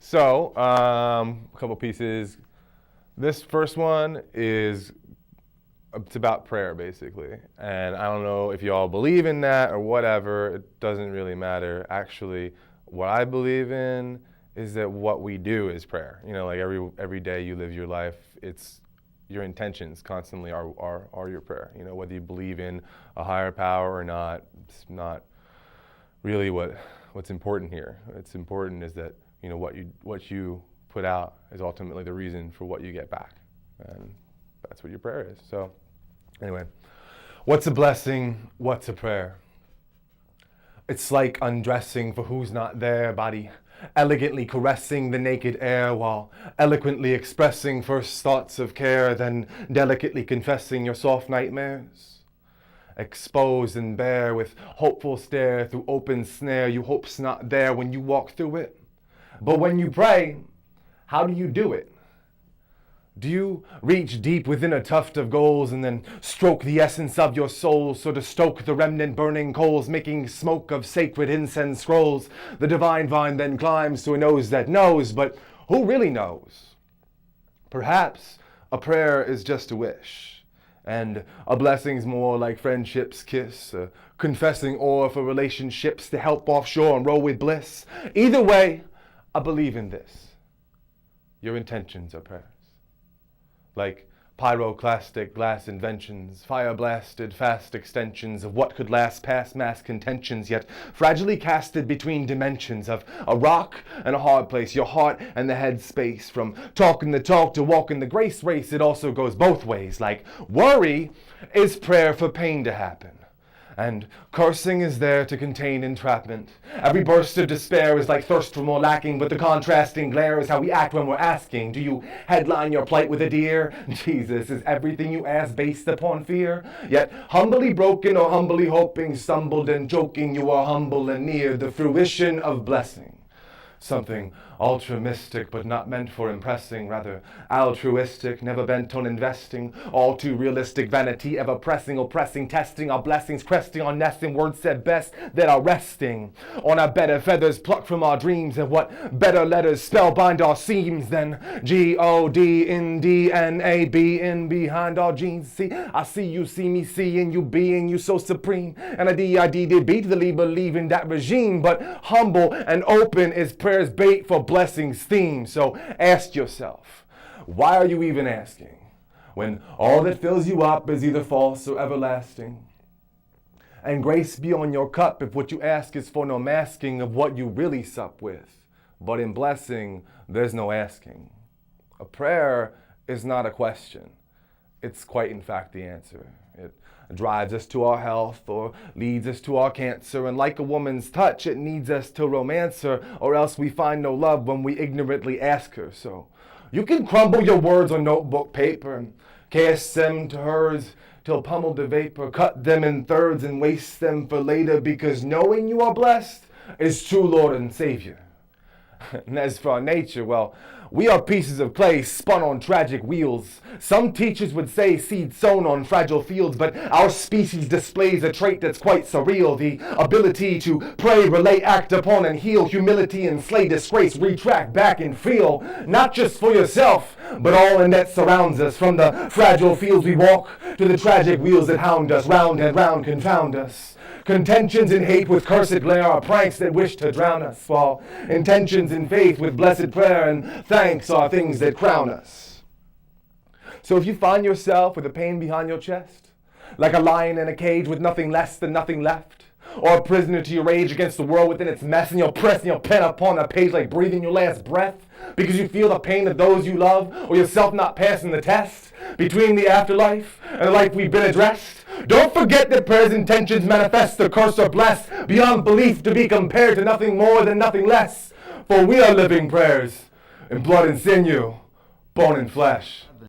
So, a couple pieces. This first one is it's about prayer, basically. And I don't know if you all believe in that or whatever. It doesn't really matter. Actually, what I believe in is that what we do is prayer. You know, like every day you live your life, it's your intentions constantly are your prayer. You know, whether you believe in a higher power or not, it's not really what's important here. What's important is that, you know, what you put out is ultimately the reason for what you get back. And that's what your prayer is. So anyway, what's a blessing? What's a prayer? It's like undressing for who's not there, body elegantly caressing the naked air while eloquently expressing first thoughts of care, then delicately confessing your soft nightmares. Exposed and bare with hopeful stare through open snare, you hope's not there when you walk through it. But when you pray, how do you do it? Do you reach deep within a tuft of goals and then stroke the essence of your soul so to stoke the remnant burning coals, making smoke of sacred incense scrolls? The divine vine then climbs to a nose that knows, but who really knows? Perhaps a prayer is just a wish, and a blessing's more like friendship's kiss, a confessing oar for relationships to help offshore and row with bliss. Either way, I believe in this. Your intentions are prayers. Like pyroclastic glass inventions, fire-blasted fast extensions of what could last past mass contentions, yet fragilely casted between dimensions of a rock and a hard place, your heart and the head space. From talking the talk to walking the grace race, it also goes both ways. Like worry is prayer for pain to happen, and cursing is there to contain entrapment. Every burst of despair is like thirst for more lacking, but the contrasting glare is how we act when we're asking. Do you headline your plight with a dear? Jesus, is everything you ask based upon fear? Yet humbly broken or humbly hoping, stumbled and joking, you are humble and near the fruition of blessing. Something ultra mystic, but not meant for impressing, rather altruistic, never bent on investing, all too realistic vanity, ever pressing, oppressing, testing our blessings, cresting on nesting, words said best that are resting on our better feathers plucked from our dreams, and what better letters spellbind our seams than GODNDNAB in behind our genes. See, I see you, see me, seeing you, being you so supreme, and a DIDDB to the believe in that regime, but humble and open is prayer's bait for blessings theme. So ask yourself, why are you even asking when all that fills you up is either false or everlasting? And grace be on your cup if what you ask is for no masking of what you really sup with. But in blessing, there's no asking. A prayer is not a question. It's quite in fact the answer. It drives us to our health or leads us to our cancer, and like a woman's touch, it needs us to romance her, or else we find no love when we ignorantly ask her. So you can crumble your words on notebook paper and cast them to hers till pummeled to vapor, cut them in thirds and waste them for later, because knowing you are blessed is true Lord and Savior. And as for our nature, well, we are pieces of clay spun on tragic wheels. Some teachers would say seed sown on fragile fields, but our species displays a trait that's quite surreal. The ability to pray, relate, act upon, and heal. Humility and slay disgrace, retract back and feel. Not just for yourself, but all in that surrounds us. From the fragile fields we walk to the tragic wheels that hound us. Round and round confound us. Contentions in hate with cursed glare are pranks that wish to drown us, while intentions in faith with blessed prayer and thanks are things that crown us. So if you find yourself with a pain behind your chest, like a lion in a cage with nothing less than nothing left, or a prisoner to your rage against the world within its mess, and you're pressing your pen upon a page like breathing your last breath, because you feel the pain of those you love, or yourself not passing the test, between the afterlife and the life we've been addressed, don't forget that prayer's intentions manifest the curse or bless, beyond belief to be compared to nothing more than nothing less. For we are living prayers, in blood and sinew, bone and flesh.